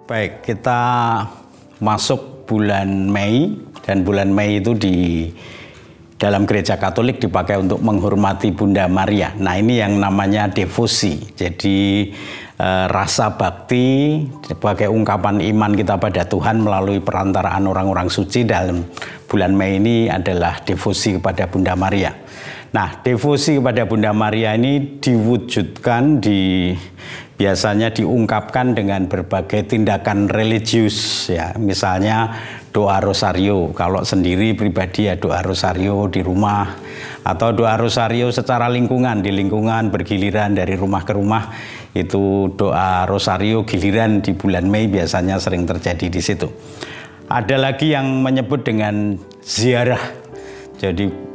Baik, kita masuk bulan Mei, dan bulan Mei itu di dalam gereja Katolik dipakai untuk menghormati Bunda Maria. Nah, ini yang namanya devosi. Jadi rasa bakti sebagai ungkapan iman kita pada Tuhan melalui perantaraan orang-orang suci dalam bulan Mei ini adalah devosi kepada Bunda Maria. Nah, devosi kepada Bunda Maria ini diwujudkan biasanya diungkapkan dengan berbagai tindakan religius ya. Misalnya doa rosario, kalau sendiri pribadi ya doa rosario di rumah, atau doa rosario secara lingkungan, di lingkungan bergiliran dari rumah ke rumah, itu doa rosario giliran di bulan Mei biasanya sering terjadi di situ. Ada lagi yang menyebut dengan ziarah. Jadi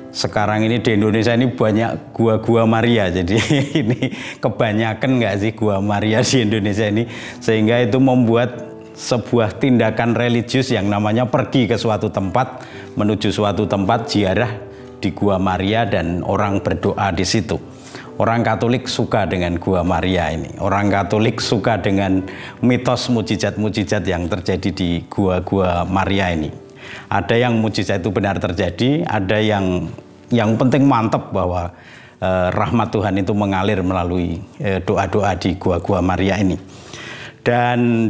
sekarang ini di Indonesia ini banyak gua-gua Maria, jadi ini kebanyakan nggak sih gua Maria di Indonesia ini, sehingga itu membuat sebuah tindakan religius yang namanya pergi ke suatu tempat, menuju suatu tempat ziarah di gua Maria dan orang berdoa di situ. Orang Katolik suka dengan gua Maria ini, orang Katolik suka dengan mitos mujizat-mujizat yang terjadi di gua-gua Maria ini. Ada yang mujizat itu benar terjadi, ada yang penting mantap bahwa rahmat Tuhan itu mengalir melalui doa-doa di gua-gua Maria ini. Dan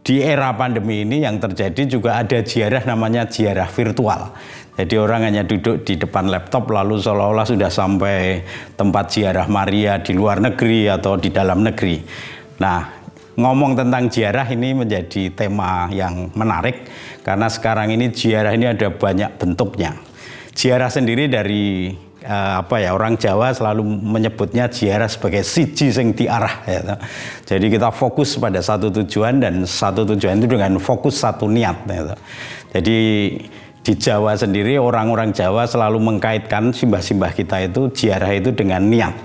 di era pandemi ini yang terjadi juga ada ziarah namanya ziarah virtual. Jadi orang hanya duduk di depan laptop lalu seolah-olah sudah sampai tempat ziarah Maria di luar negeri atau di dalam negeri. Nah, ngomong tentang ziarah ini menjadi tema yang menarik karena sekarang ini ziarah ini ada banyak bentuknya. Ziarah sendiri dari orang Jawa selalu menyebutnya ziarah sebagai siji sing diarah ya. Jadi kita fokus pada satu tujuan, dan satu tujuan itu dengan fokus satu niat ya. Jadi di Jawa sendiri orang-orang Jawa selalu mengkaitkan simbah-simbah kita itu ziarah itu dengan niat.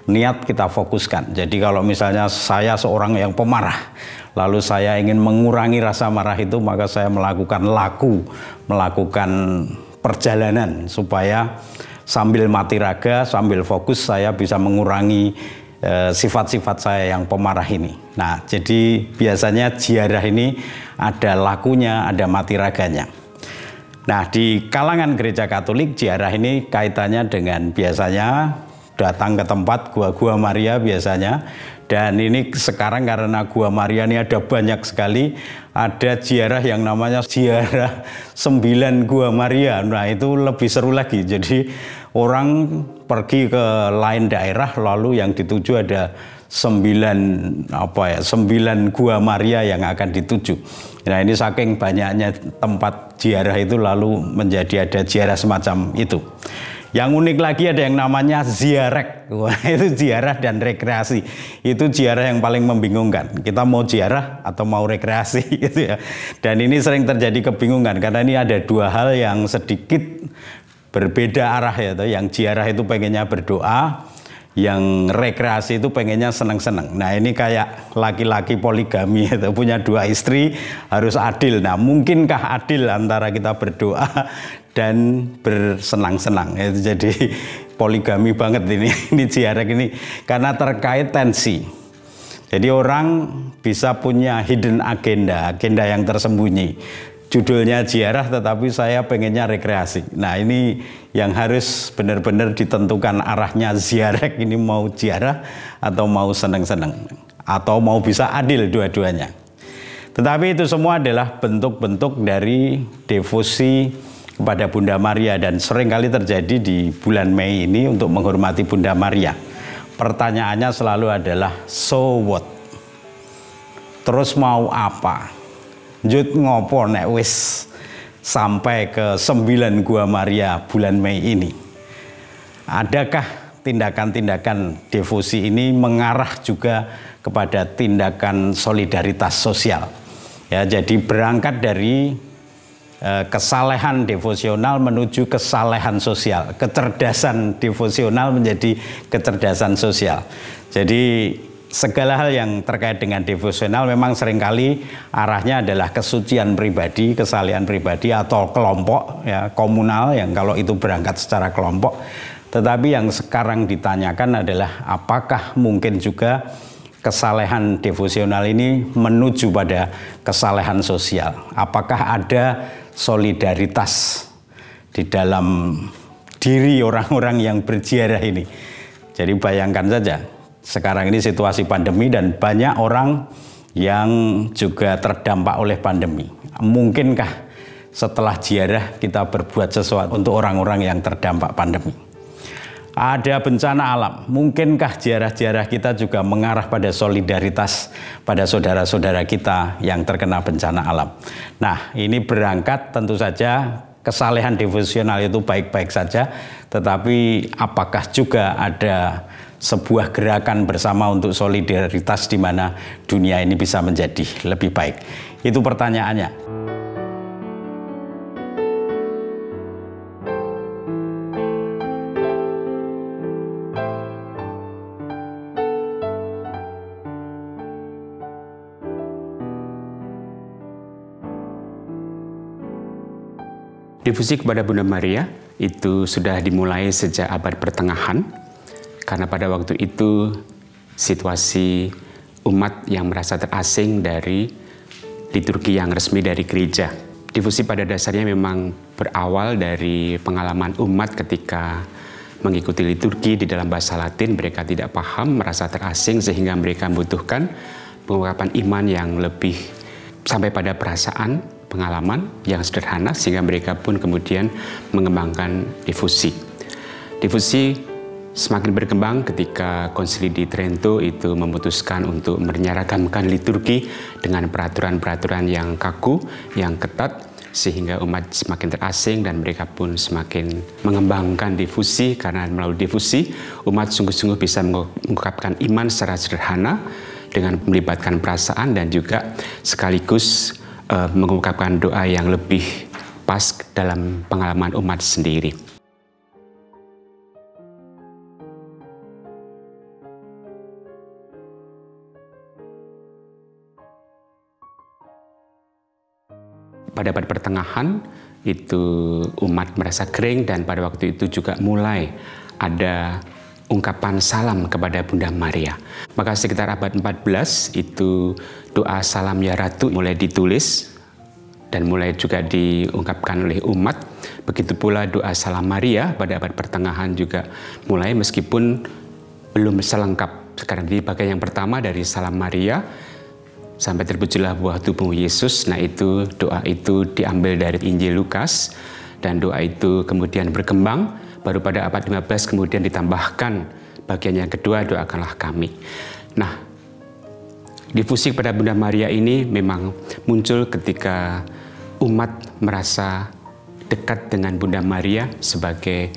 Niat kita fokuskan. Jadi kalau misalnya saya seorang yang pemarah, lalu saya ingin mengurangi rasa marah itu, maka saya melakukan perjalanan supaya sambil mati raga, sambil fokus saya bisa mengurangi sifat-sifat saya yang pemarah ini. Nah, jadi biasanya ziarah ini ada lakunya, ada mati raganya. Nah, di kalangan gereja Katolik ziarah ini kaitannya dengan biasanya datang ke tempat gua-gua Maria biasanya. Dan ini sekarang karena gua Maria ini ada banyak sekali, ada ziarah yang namanya ziarah 9 gua Maria. Nah, itu lebih seru lagi. Jadi orang pergi ke lain daerah lalu yang dituju ada 9 gua Maria yang akan dituju. Nah, ini saking banyaknya tempat ziarah itu lalu menjadi ada ziarah semacam itu. Yang unik lagi ada yang namanya ziarek. Wah, itu ziarah dan rekreasi. Itu ziarah yang paling membingungkan. Kita mau ziarah atau mau rekreasi gitu ya. Dan ini sering terjadi kebingungan karena ini ada dua hal yang sedikit berbeda arah ya. Yang ziarah itu pengennya berdoa, yang rekreasi itu pengennya seneng-seneng. Nah, ini kayak laki-laki poligami itu punya 2 istri harus adil. Nah, mungkinkah adil antara kita berdoa dan bersenang-senang? Itu jadi poligami banget ini ziarah ini karena terkait tensi. Jadi orang bisa punya hidden agenda yang tersembunyi. Judulnya ziarah tetapi saya pengennya rekreasi. Nah, ini yang harus benar-benar ditentukan arahnya ziarah ini, mau ziarah atau mau seneng-seneng, atau mau bisa adil dua-duanya. Tetapi itu semua adalah bentuk-bentuk dari devosi kepada Bunda Maria dan seringkali terjadi di bulan Mei ini untuk menghormati Bunda Maria. Pertanyaannya selalu adalah so what? Terus mau apa? Jut ngopo nek wis sampai ke 9 gua Maria bulan Mei ini? Adakah tindakan-tindakan devosi ini mengarah juga kepada tindakan solidaritas sosial? Ya, jadi berangkat dari kesalehan devosional menuju kesalehan sosial, kecerdasan devosional menjadi kecerdasan sosial. Jadi segala hal yang terkait dengan devosional memang seringkali arahnya adalah kesucian pribadi, kesalehan pribadi atau kelompok ya, komunal yang kalau itu berangkat secara kelompok. Tetapi yang sekarang ditanyakan adalah apakah mungkin juga kesalehan devosional ini menuju pada kesalehan sosial. Apakah ada solidaritas di dalam diri orang-orang yang berziarah ini? Jadi bayangkan saja, sekarang ini situasi pandemi dan banyak orang yang juga terdampak oleh pandemi. Mungkinkah setelah ziarah kita berbuat sesuatu untuk orang-orang yang terdampak pandemi? Ada bencana alam, mungkinkah ziarah-ziarah kita juga mengarah pada solidaritas pada saudara-saudara kita yang terkena bencana alam? Nah, ini berangkat tentu saja kesalehan devosional itu baik-baik saja, tetapi apakah juga ada sebuah gerakan bersama untuk solidaritas di mana dunia ini bisa menjadi lebih baik? Itu pertanyaannya. Difusi kepada Bunda Maria itu sudah dimulai sejak abad pertengahan, karena pada waktu itu situasi umat yang merasa terasing dari liturgi yang resmi dari gereja. Difusi pada dasarnya memang berawal dari pengalaman umat ketika mengikuti liturgi di dalam bahasa Latin. Mereka tidak paham, merasa terasing, sehingga mereka membutuhkan pengungkapan iman yang lebih sampai pada perasaan, pengalaman yang sederhana, sehingga mereka pun kemudian mengembangkan difusi. Difusi semakin berkembang ketika Konsili di Trento itu memutuskan untuk menyeragamkan liturgi dengan peraturan-peraturan yang kaku, yang ketat, sehingga umat semakin terasing dan mereka pun semakin mengembangkan difusi, karena melalui difusi umat sungguh-sungguh bisa mengungkapkan iman secara sederhana dengan melibatkan perasaan dan juga sekaligus mengungkapkan doa yang lebih pas dalam pengalaman umat sendiri. Pada abad pertengahan itu umat merasa kering, dan pada waktu itu juga mulai ada ungkapan salam kepada Bunda Maria. Maka sekitar abad 14 itu doa salam ya Ratu mulai ditulis dan mulai juga diungkapkan oleh umat. Begitu pula doa salam Maria pada abad pertengahan juga mulai, meskipun belum selengkap. Sekarang di bagian yang pertama dari salam Maria sampai terpujilah buah tubuh Yesus. Nah, itu doa itu diambil dari Injil Lukas, dan doa itu kemudian berkembang. Baru pada abad 15 kemudian ditambahkan bagian yang kedua, doakanlah kami. Nah, difusi pada Bunda Maria ini memang muncul ketika umat merasa dekat dengan Bunda Maria sebagai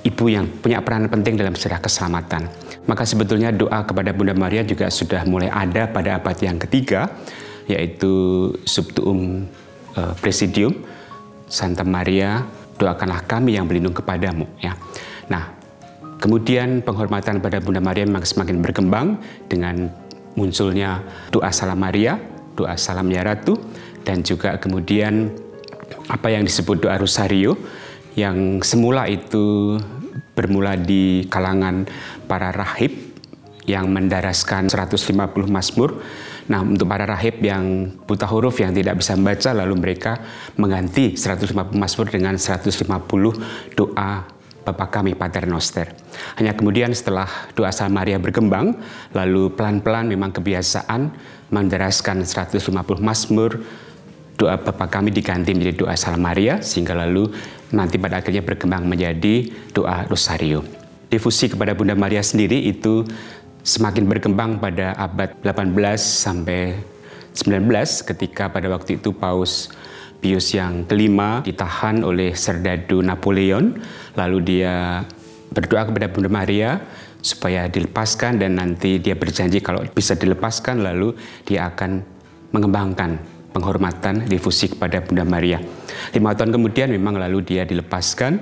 ibu yang punya peran penting dalam sejarah keselamatan. Maka sebetulnya doa kepada Bunda Maria juga sudah mulai ada pada abad yang ketiga, yaitu Subtuum Presidium, Santa Maria, doakanlah kami yang berlindung kepadamu. Ya. Nah, kemudian penghormatan pada Bunda Maria memang semakin berkembang dengan munculnya doa salam Maria, doa salam ya Ratu, dan juga kemudian apa yang disebut doa Rosario, yang semula itu bermula di kalangan para rahib yang mendaraskan 150 mazmur. Nah, untuk para rahib yang buta huruf, yang tidak bisa membaca, lalu mereka mengganti 150 mazmur dengan 150 doa Bapa Kami Pater Noster. Hanya kemudian setelah doa Salam Maria berkembang, lalu pelan-pelan memang kebiasaan mendaraskan 150 mazmur, doa Bapa Kami diganti menjadi doa Salam Maria, sehingga lalu nanti pada akhirnya berkembang menjadi doa Rosario. Difusi kepada Bunda Maria sendiri itu semakin berkembang pada abad 18 sampai 19, ketika pada waktu itu Paus Pius yang kelima ditahan oleh serdadu Napoleon, lalu dia berdoa kepada Bunda Maria supaya dilepaskan, dan nanti dia berjanji kalau bisa dilepaskan lalu dia akan mengembangkan penghormatan difusi kepada Bunda Maria. 5 tahun kemudian memang lalu dia dilepaskan.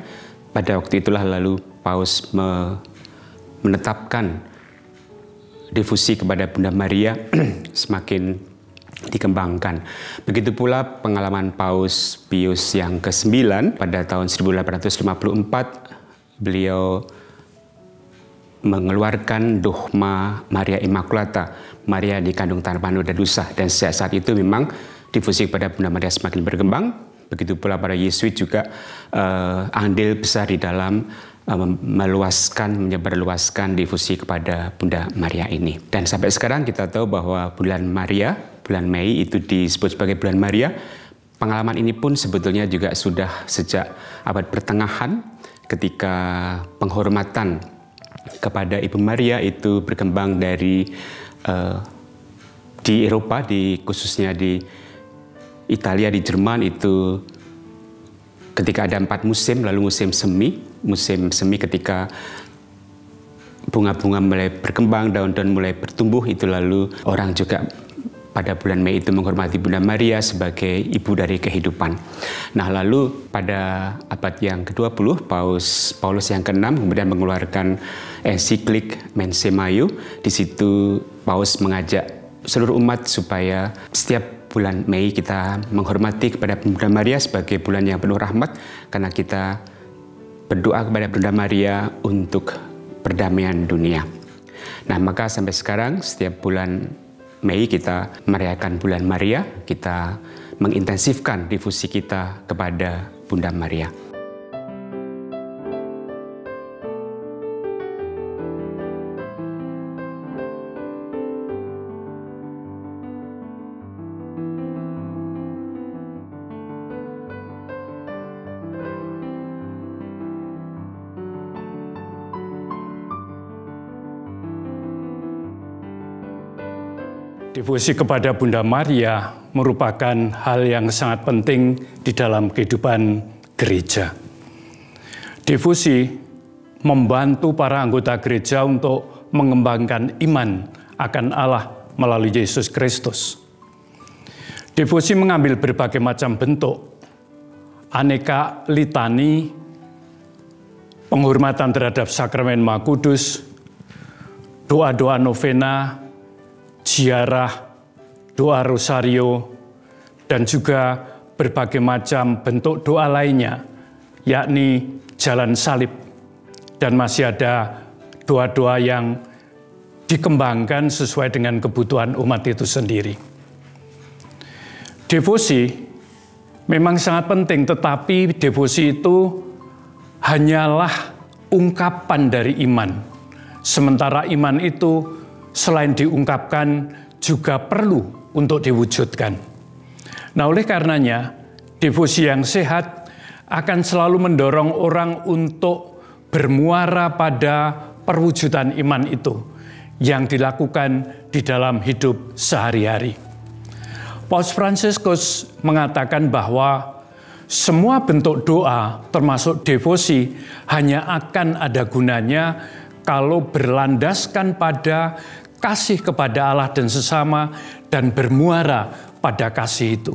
Pada waktu itulah lalu Paus menetapkan difusi kepada Bunda Maria semakin dikembangkan. Begitu pula pengalaman Paus Pius yang ke-9 pada tahun 1854, beliau mengeluarkan dogma Maria Immaculata, Maria dikandung tanpa noda dosa. Dan sejak saat itu memang difusi kepada Bunda Maria semakin berkembang. Begitu pula para Yesuit juga andil besar di dalam menyebarluaskan difusi kepada Bunda Maria ini. Dan sampai sekarang kita tahu bahwa bulan Maria, bulan Mei itu disebut sebagai bulan Maria. Pengalaman ini pun sebetulnya juga sudah sejak abad pertengahan ketika penghormatan kepada Ibu Maria itu berkembang dari di Eropa, khususnya di Italia, di Jerman itu ketika ada 4 musim, lalu musim semi ketika bunga-bunga mulai berkembang, daun-daun mulai bertumbuh, itu lalu orang juga pada bulan Mei itu menghormati Bunda Maria sebagai ibu dari kehidupan. Nah, lalu pada abad yang ke-20, Paulus yang ke-6 kemudian mengeluarkan ensiklik Mensae Maior. Di situ Paus mengajak seluruh umat supaya setiap bulan Mei kita menghormati kepada Bunda Maria sebagai bulan yang penuh rahmat, karena kita berdoa kepada Bunda Maria untuk perdamaian dunia. Nah, maka sampai sekarang setiap bulan Mei kita merayakan bulan Maria, kita mengintensifkan difusi kita kepada Bunda Maria. Devosi kepada Bunda Maria merupakan hal yang sangat penting di dalam kehidupan gereja. Devosi membantu para anggota gereja untuk mengembangkan iman akan Allah melalui Yesus Kristus. Devosi mengambil berbagai macam bentuk, aneka litani, penghormatan terhadap sakramen Maha Kudus, doa-doa novena, ziarah, doa rosario, dan juga berbagai macam bentuk doa lainnya, yakni jalan salib. Dan masih ada doa-doa yang dikembangkan sesuai dengan kebutuhan umat itu sendiri. Devosi memang sangat penting, tetapi devosi itu hanyalah ungkapan dari iman. Sementara iman itu selain diungkapkan, juga perlu untuk diwujudkan. Nah, oleh karenanya, devosi yang sehat akan selalu mendorong orang untuk bermuara pada perwujudan iman itu yang dilakukan di dalam hidup sehari-hari. Paus Fransiskus mengatakan bahwa semua bentuk doa, termasuk devosi, hanya akan ada gunanya kalau berlandaskan pada kasih kepada Allah dan sesama, dan bermuara pada kasih itu.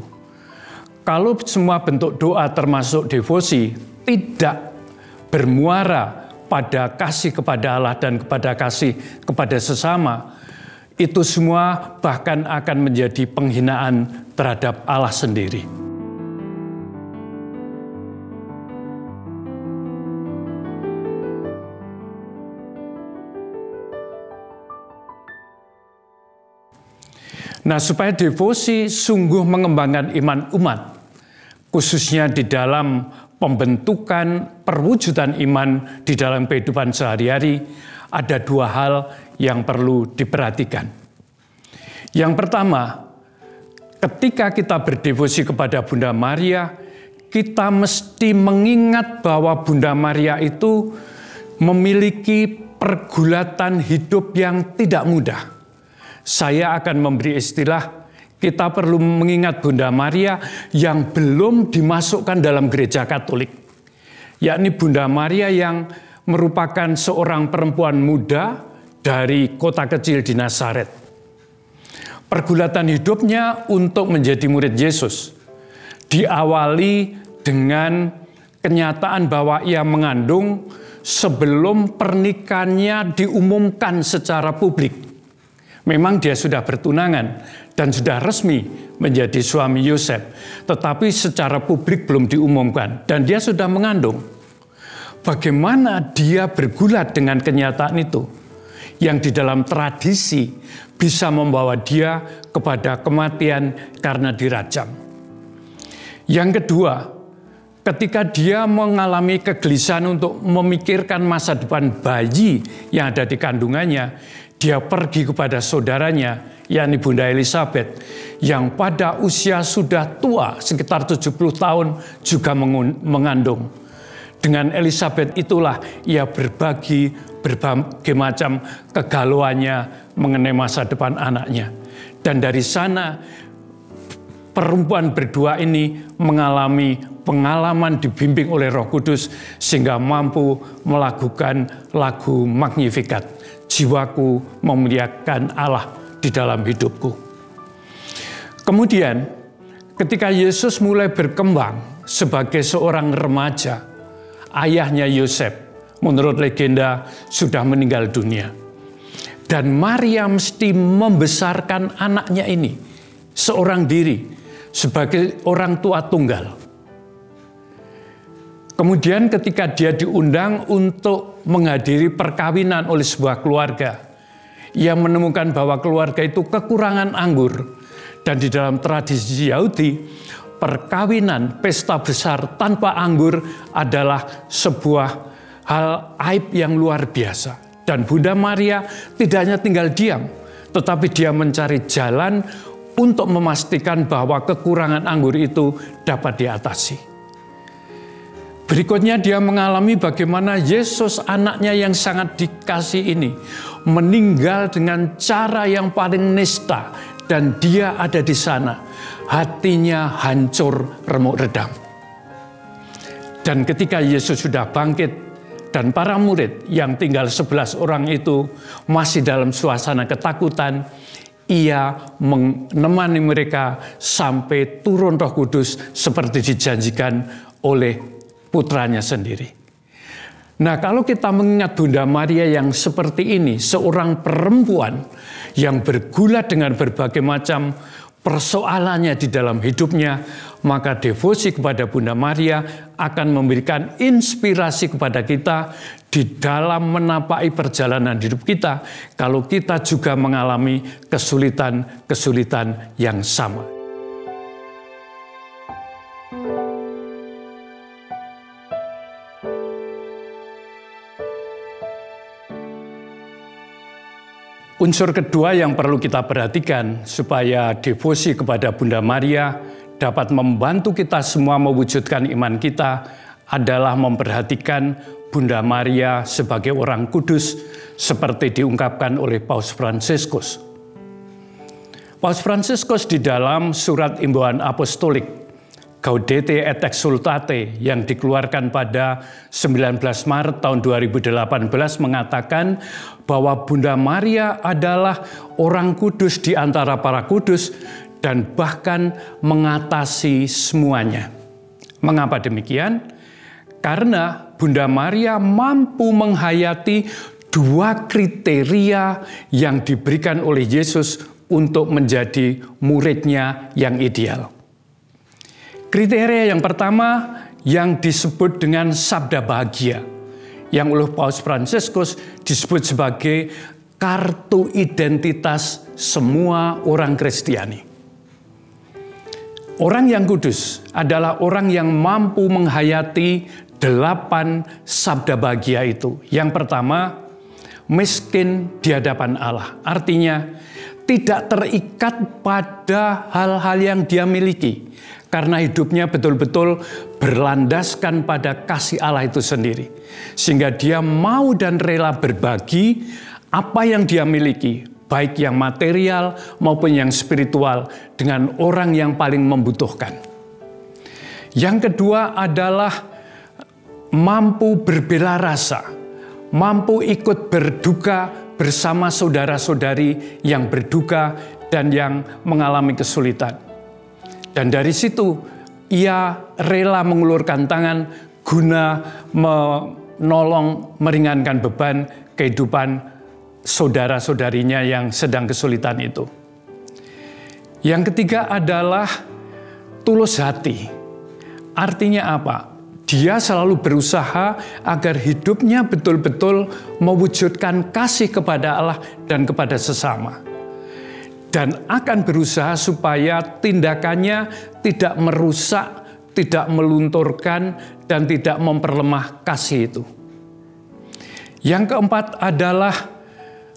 Kalau semua bentuk doa termasuk devosi tidak bermuara pada kasih kepada Allah dan kepada kasih kepada sesama, itu semua bahkan akan menjadi penghinaan terhadap Allah sendiri. Nah, supaya devosi sungguh mengembangkan iman umat, khususnya di dalam pembentukan perwujudan iman di dalam kehidupan sehari-hari, ada 2 hal yang perlu diperhatikan. Yang pertama, ketika kita berdevosi kepada Bunda Maria, kita mesti mengingat bahwa Bunda Maria itu memiliki pergulatan hidup yang tidak mudah. Saya akan memberi istilah, kita perlu mengingat Bunda Maria yang belum dimasukkan dalam gereja Katolik, yakni Bunda Maria yang merupakan seorang perempuan muda dari kota kecil di Nazaret. Pergulatan hidupnya untuk menjadi murid Yesus diawali dengan kenyataan bahwa ia mengandung sebelum pernikahannya diumumkan secara publik. Memang dia sudah bertunangan dan sudah resmi menjadi suami Yosef, tetapi secara publik belum diumumkan dan dia sudah mengandung. Bagaimana dia bergulat dengan kenyataan itu? yang di dalam tradisi bisa membawa dia kepada kematian karena dirajam. Yang kedua, ketika dia mengalami kegelisahan untuk memikirkan masa depan bayi yang ada di kandungannya, dia pergi kepada saudaranya, yakni Bunda Elizabeth, yang pada usia sudah tua, sekitar 70 tahun juga mengandung. Dengan Elizabeth itulah ia berbagi berbagai macam kegalauannya mengenai masa depan anaknya. Dan dari sana perempuan berdua ini mengalami pengalaman dibimbing oleh Roh Kudus sehingga mampu melakukan lagu Magnificat, jiwaku memuliakan Allah di dalam hidupku. Kemudian ketika Yesus mulai berkembang sebagai seorang remaja, ayahnya Yosef menurut legenda sudah meninggal dunia. Dan Maria mesti membesarkan anaknya ini seorang diri sebagai orang tua tunggal. Kemudian ketika dia diundang untuk menghadiri perkawinan oleh sebuah keluarga, ia menemukan bahwa keluarga itu kekurangan anggur. Dan di dalam tradisi Yahudi, perkawinan, pesta besar tanpa anggur adalah sebuah hal aib yang luar biasa. Dan Bunda Maria tidak hanya tinggal diam, tetapi dia mencari jalan untuk memastikan bahwa kekurangan anggur itu dapat diatasi. Berikutnya dia mengalami bagaimana Yesus anaknya yang sangat dikasih ini meninggal dengan cara yang paling nista, dan dia ada di sana, hatinya hancur remuk redam. Dan ketika Yesus sudah bangkit dan para murid yang tinggal 11 orang itu masih dalam suasana ketakutan, ia menemani mereka sampai turun Roh Kudus seperti dijanjikan oleh putranya sendiri. Nah, kalau kita mengingat Bunda Maria yang seperti ini, seorang perempuan yang bergulat dengan berbagai macam persoalannya di dalam hidupnya, maka devosi kepada Bunda Maria akan memberikan inspirasi kepada kita di dalam menapaki perjalanan hidup kita kalau kita juga mengalami kesulitan-kesulitan yang sama. Unsur kedua yang perlu kita perhatikan supaya devosi kepada Bunda Maria dapat membantu kita semua mewujudkan iman kita adalah memperhatikan Bunda Maria sebagai orang kudus seperti diungkapkan oleh Paus Fransiskus. Paus Fransiskus di dalam surat imbauan apostolik Gaudete et Exsultate yang dikeluarkan pada 19 Maret tahun 2018 mengatakan bahwa Bunda Maria adalah orang kudus di antara para kudus dan bahkan mengatasi semuanya. Mengapa demikian? Karena Bunda Maria mampu menghayati dua kriteria yang diberikan oleh Yesus untuk menjadi muridnya yang ideal. Kriteria yang pertama yang disebut dengan sabda bahagia, yang oleh Paus Fransiskus disebut sebagai kartu identitas semua orang Kristiani. Orang yang kudus adalah orang yang mampu menghayati 8 sabda bahagia itu. Yang pertama, miskin di hadapan Allah. Artinya, tidak terikat pada hal-hal yang dia miliki. Karena hidupnya betul-betul berlandaskan pada kasih Allah itu sendiri. Sehingga dia mau dan rela berbagi apa yang dia miliki, baik yang material maupun yang spiritual, dengan orang yang paling membutuhkan. Yang kedua adalah mampu berbela rasa, mampu ikut berduka bersama saudara-saudari yang berduka dan yang mengalami kesulitan. Dan dari situ ia rela mengulurkan tangan guna menolong meringankan beban kehidupan saudara-saudarinya yang sedang kesulitan itu. Yang ketiga adalah tulus hati. Artinya apa? Dia selalu berusaha agar hidupnya betul-betul mewujudkan kasih kepada Allah dan kepada sesama. Dan akan berusaha supaya tindakannya tidak merusak, tidak melunturkan, dan tidak memperlemah kasih itu. Yang keempat adalah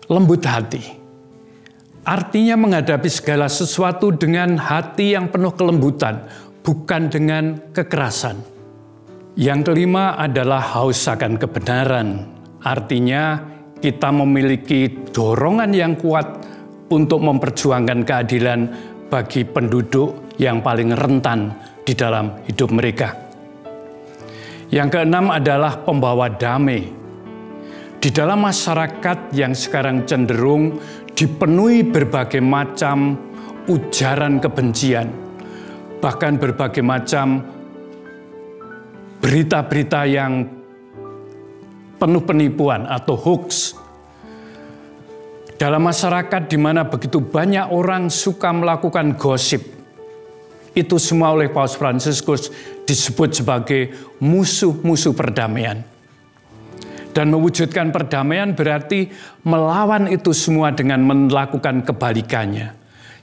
lembut hati. Artinya menghadapi segala sesuatu dengan hati yang penuh kelembutan, bukan dengan kekerasan. Yang kelima adalah haus akan kebenaran. Artinya kita memiliki dorongan yang kuat untuk memperjuangkan keadilan bagi penduduk yang paling rentan di dalam hidup mereka. Yang keenam adalah pembawa damai. Di dalam masyarakat yang sekarang cenderung dipenuhi berbagai macam ujaran kebencian, bahkan berbagai macam berita-berita yang penuh penipuan atau hoax. Dalam masyarakat di mana begitu banyak orang suka melakukan gosip, itu semua oleh Paus Fransiskus disebut sebagai musuh-musuh perdamaian. Dan mewujudkan perdamaian berarti melawan itu semua dengan melakukan kebalikannya.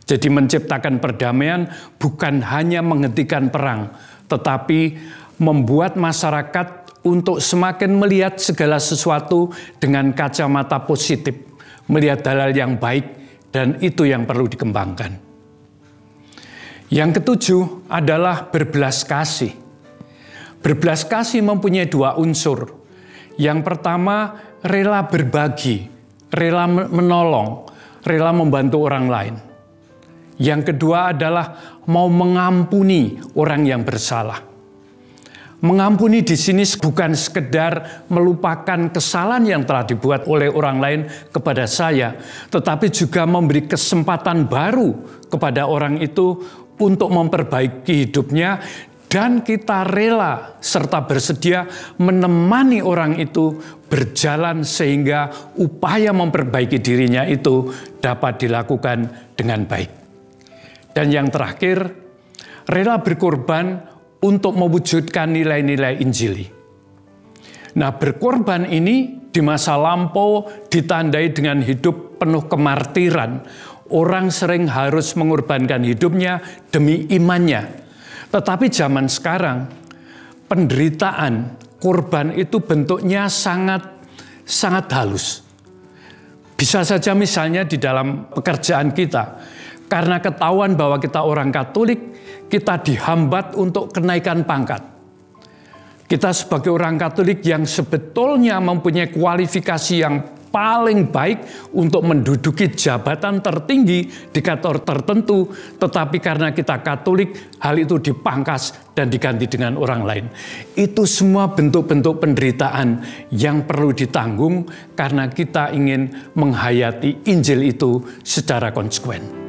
Jadi menciptakan perdamaian bukan hanya menghentikan perang, tetapi membuat masyarakat untuk semakin melihat segala sesuatu dengan kacamata positif, melihat hal-hal yang baik, dan itu yang perlu dikembangkan. Yang ketujuh adalah berbelas kasih. Berbelas kasih mempunyai dua unsur. Yang pertama, rela berbagi, rela menolong, rela membantu orang lain. Yang kedua adalah mau mengampuni orang yang bersalah. Mengampuni di sini bukan sekedar melupakan kesalahan yang telah dibuat oleh orang lain kepada saya, tetapi juga memberi kesempatan baru kepada orang itu untuk memperbaiki hidupnya, dan kita rela serta bersedia menemani orang itu berjalan sehingga upaya memperbaiki dirinya itu dapat dilakukan dengan baik. Dan yang terakhir, rela berkorban untuk mewujudkan nilai-nilai Injili. Nah, berkorban ini di masa lampau ditandai dengan hidup penuh kemartiran. Orang sering harus mengorbankan hidupnya demi imannya. Tetapi zaman sekarang, penderitaan, korban itu bentuknya sangat halus. Bisa saja misalnya di dalam pekerjaan kita, karena ketahuan bahwa kita orang Katolik, kita dihambat untuk kenaikan pangkat. Kita sebagai orang Katolik yang sebetulnya mempunyai kualifikasi yang paling baik untuk menduduki jabatan tertinggi di kantor tertentu, tetapi karena kita Katolik, hal itu dipangkas dan diganti dengan orang lain. Itu semua bentuk-bentuk penderitaan yang perlu ditanggung karena kita ingin menghayati Injil itu secara konsekuen.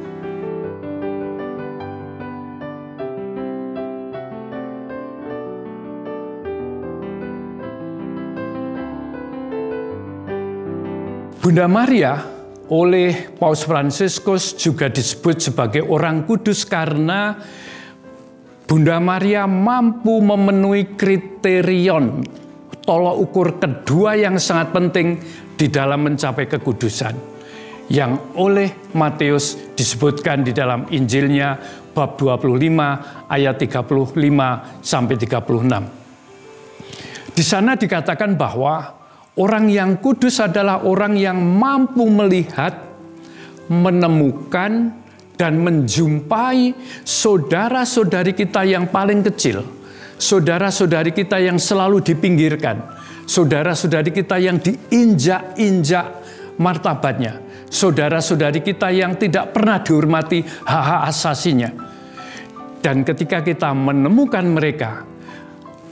Bunda Maria oleh Paus Fransiskus juga disebut sebagai orang kudus karena Bunda Maria mampu memenuhi kriterion tolok ukur kedua yang sangat penting di dalam mencapai kekudusan, yang oleh Matius disebutkan di dalam Injilnya bab 25 ayat 35 sampai 36. Di sana dikatakan bahwa orang yang kudus adalah orang yang mampu melihat, menemukan, dan menjumpai saudara-saudari kita yang paling kecil, saudara-saudari kita yang selalu dipinggirkan, saudara-saudari kita yang diinjak-injak martabatnya, saudara-saudari kita yang tidak pernah dihormati hak-hak asasinya. Dan ketika kita menemukan mereka,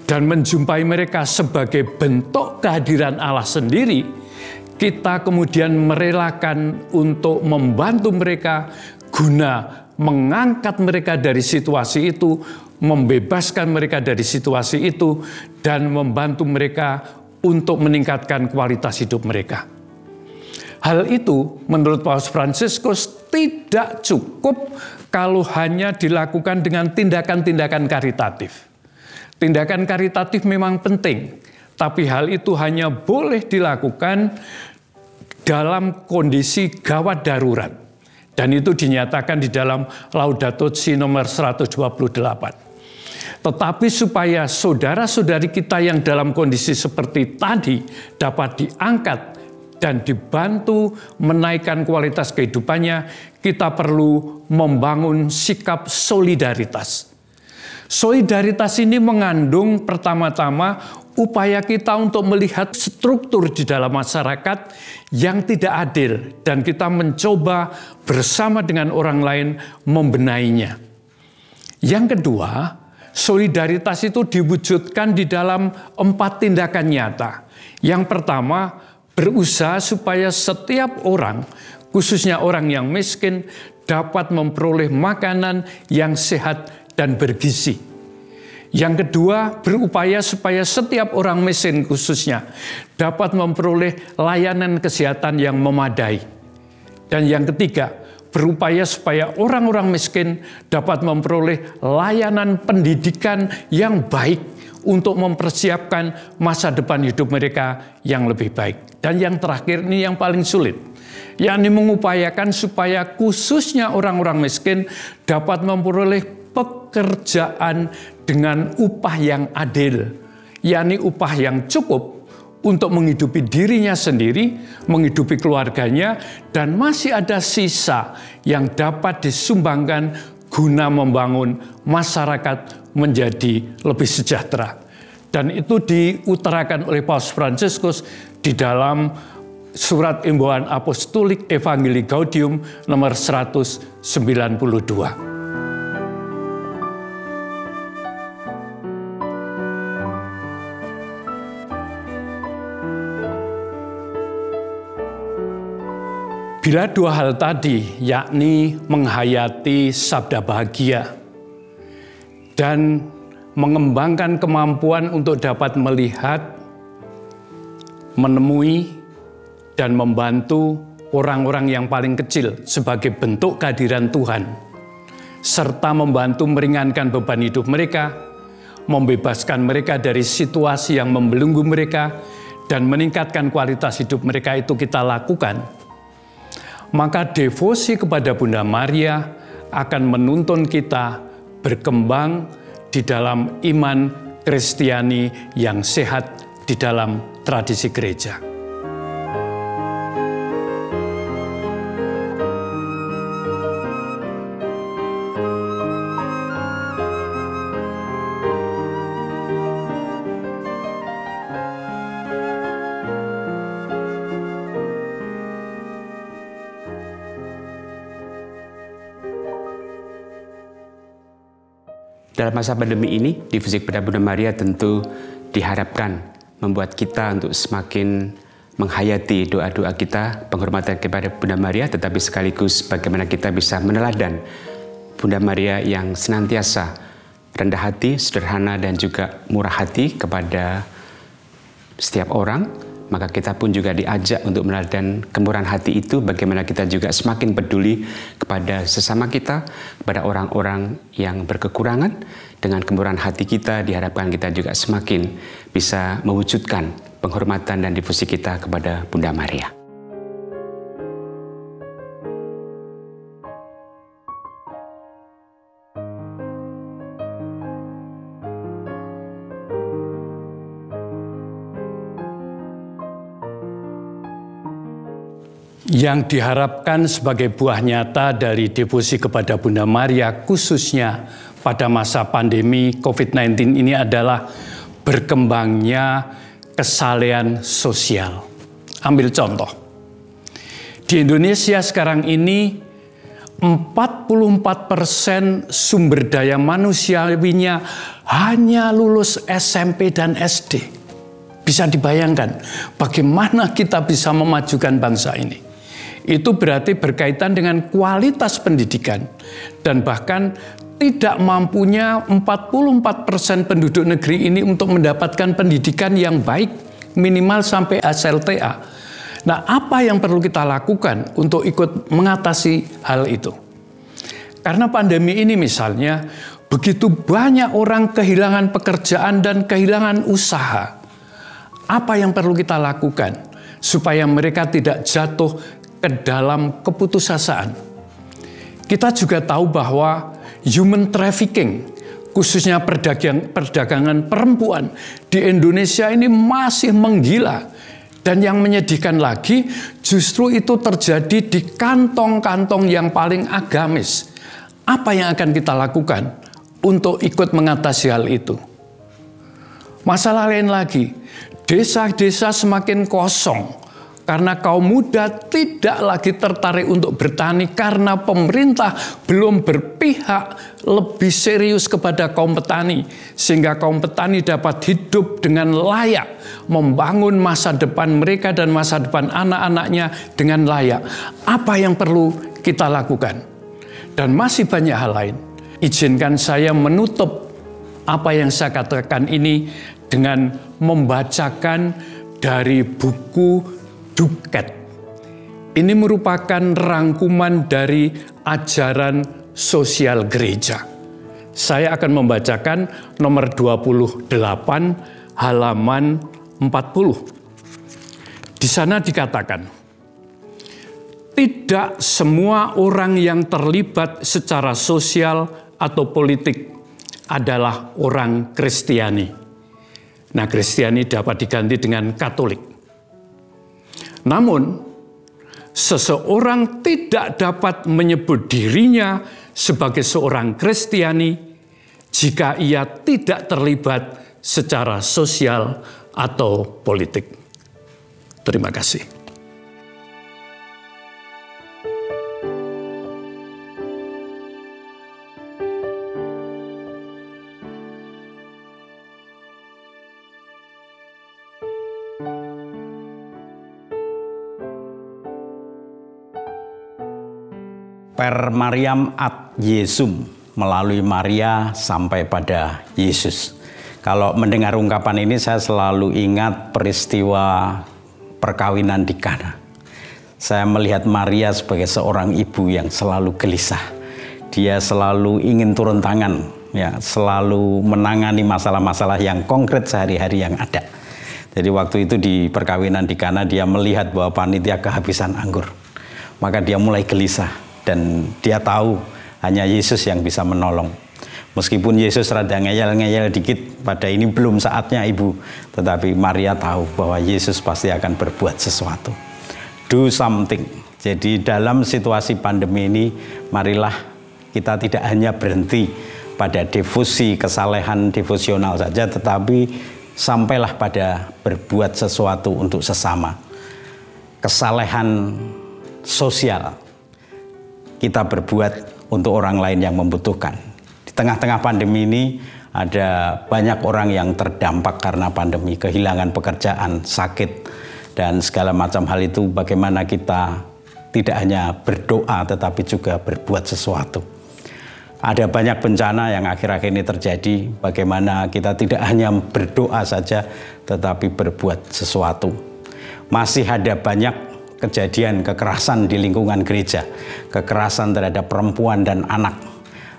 dan menjumpai mereka sebagai bentuk kehadiran Allah sendiri, kita kemudian merelakan untuk membantu mereka guna mengangkat mereka dari situasi itu, membebaskan mereka dari situasi itu, dan membantu mereka untuk meningkatkan kualitas hidup mereka. Hal itu menurut Paus Fransiskus tidak cukup kalau hanya dilakukan dengan tindakan-tindakan karitatif. Tindakan karitatif memang penting, tapi hal itu hanya boleh dilakukan dalam kondisi gawat darurat. Dan itu dinyatakan di dalam Laudato Si nomor 128. Tetapi supaya saudara-saudari kita yang dalam kondisi seperti tadi dapat diangkat dan dibantu menaikkan kualitas kehidupannya, kita perlu membangun sikap solidaritas. Solidaritas ini mengandung pertama-tama upaya kita untuk melihat struktur di dalam masyarakat yang tidak adil dan kita mencoba bersama dengan orang lain membenahinya. Yang kedua, solidaritas itu diwujudkan di dalam 4 tindakan nyata. Yang pertama, berusaha supaya setiap orang, khususnya orang yang miskin, dapat memperoleh makanan yang sehat dan bergizi. Yang kedua, berupaya supaya setiap orang miskin khususnya dapat memperoleh layanan kesehatan yang memadai. Dan yang ketiga, berupaya supaya orang-orang miskin dapat memperoleh layanan pendidikan yang baik untuk mempersiapkan masa depan hidup mereka yang lebih baik. Dan yang terakhir ini yang paling sulit, yakni mengupayakan supaya khususnya orang-orang miskin dapat memperoleh pekerjaan dengan upah yang adil, yakni upah yang cukup untuk menghidupi dirinya sendiri, menghidupi keluarganya, dan masih ada sisa yang dapat disumbangkan guna membangun masyarakat menjadi lebih sejahtera. Dan itu diutarakan oleh Paus Fransiskus di dalam surat Imbauan Apostolik Evangelii Gaudium nomor 192. Bila 2 hal tadi, yakni menghayati sabda bahagia dan mengembangkan kemampuan untuk dapat melihat, menemui, dan membantu orang-orang yang paling kecil sebagai bentuk kehadiran Tuhan, serta membantu meringankan beban hidup mereka, membebaskan mereka dari situasi yang membelenggu mereka, dan meningkatkan kualitas hidup mereka itu kita lakukan, maka devosi kepada Bunda Maria akan menuntun kita berkembang di dalam iman Kristiani yang sehat di dalam tradisi gereja. Dalam masa pandemi ini, Difusi kepada Bunda Maria tentu diharapkan membuat kita untuk semakin menghayati doa-doa kita, penghormatan kepada Bunda Maria, tetapi sekaligus bagaimana kita bisa meneladan Bunda Maria yang senantiasa rendah hati, sederhana, dan juga murah hati kepada setiap orang. Maka kita pun juga diajak untuk meneladan kemurahan hati itu, bagaimana kita juga semakin peduli kepada sesama kita, kepada orang-orang yang berkekurangan. Dengan kemurahan hati kita diharapkan kita juga semakin bisa mewujudkan penghormatan dan difusi kita kepada Bunda Maria. Yang diharapkan sebagai buah nyata dari devosi kepada Bunda Maria, khususnya pada masa pandemi COVID-19 ini adalah berkembangnya kesalehan sosial. Ambil contoh. Di Indonesia sekarang ini 44% sumber daya manusiawinya hanya lulus SMP dan SD. Bisa dibayangkan bagaimana kita bisa memajukan bangsa ini. Itu berarti berkaitan dengan kualitas pendidikan dan bahkan tidak mampunya 44% penduduk negeri ini untuk mendapatkan pendidikan yang baik minimal sampai SLTA. Nah, apa yang perlu kita lakukan untuk ikut mengatasi hal itu? Karena pandemi ini misalnya begitu banyak orang kehilangan pekerjaan dan kehilangan usaha. Apa yang perlu kita lakukan supaya mereka tidak jatuh ke dalam keputusasaan? Kita juga tahu bahwa human trafficking, khususnya perdagangan perempuan di Indonesia ini masih menggila. Dan yang menyedihkan lagi, justru itu terjadi di kantong-kantong yang paling agamis. Apa yang akan kita lakukan untuk ikut mengatasi hal itu? Masalah lain lagi, desa-desa semakin kosong karena kaum muda tidak lagi tertarik untuk bertani karena pemerintah belum berpihak lebih serius kepada kaum petani sehingga kaum petani dapat hidup dengan layak, membangun masa depan mereka dan masa depan anak-anaknya dengan layak. Apa yang perlu kita lakukan? Dan masih banyak hal lain. Izinkan saya menutup apa yang saya katakan ini dengan membacakan dari buku Duket. Ini merupakan rangkuman dari ajaran sosial gereja. Saya akan membacakan nomor 28 halaman 40. Di sana dikatakan, tidak semua orang yang terlibat secara sosial atau politik adalah orang Kristiani. Nah, Kristiani dapat diganti dengan Katolik. Namun, seseorang tidak dapat menyebut dirinya sebagai seorang Kristiani jika ia tidak terlibat secara sosial atau politik. Terima kasih. Per Mariam ad Yesum, melalui Maria sampai pada Yesus. Kalau mendengar ungkapan ini saya selalu ingat peristiwa perkawinan di Kana. Saya melihat Maria sebagai seorang ibu yang selalu gelisah. Dia selalu ingin turun tangan, ya, selalu menangani masalah-masalah yang konkret sehari-hari yang ada. Jadi waktu itu di perkawinan di Kana dia melihat bahwa panitia kehabisan anggur. Maka dia mulai gelisah. Dan dia tahu hanya Yesus yang bisa menolong. Meskipun Yesus rada ngeyel-ngeyel dikit, pada ini belum saatnya ibu. Tetapi Maria tahu bahwa Yesus pasti akan berbuat sesuatu. Do something. Jadi dalam situasi pandemi ini, marilah kita tidak hanya berhenti pada devosi, kesalehan devosional saja, tetapi sampailah pada berbuat sesuatu untuk sesama. Kesalehan sosial. Kita berbuat untuk orang lain yang membutuhkan. Di tengah-tengah pandemi ini ada banyak orang yang terdampak karena pandemi, kehilangan pekerjaan, sakit, dan segala macam hal itu. Bagaimana kita tidak hanya berdoa tetapi juga berbuat sesuatu. Ada banyak bencana yang akhir-akhir ini terjadi, bagaimana kita tidak hanya berdoa saja tetapi berbuat sesuatu. Masih ada banyak kejadian kekerasan di lingkungan gereja, kekerasan terhadap perempuan dan anak.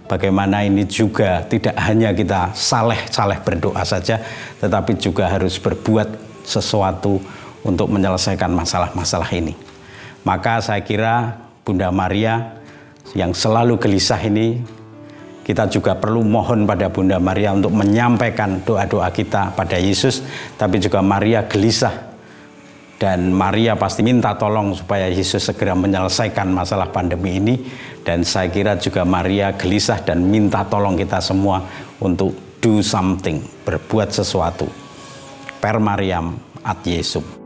Bagaimana ini juga tidak hanya kita saleh berdoa saja, tetapi juga harus berbuat sesuatu untuk menyelesaikan masalah-masalah ini. Maka saya kira Bunda Maria yang selalu gelisah ini, kita juga perlu mohon pada Bunda Maria untuk menyampaikan doa-doa kita pada Yesus, tapi juga Maria gelisah. Dan Maria pasti minta tolong supaya Yesus segera menyelesaikan masalah pandemi ini. Dan saya kira juga Maria gelisah dan minta tolong kita semua untuk do something, berbuat sesuatu. Per Mariam ad Yesum.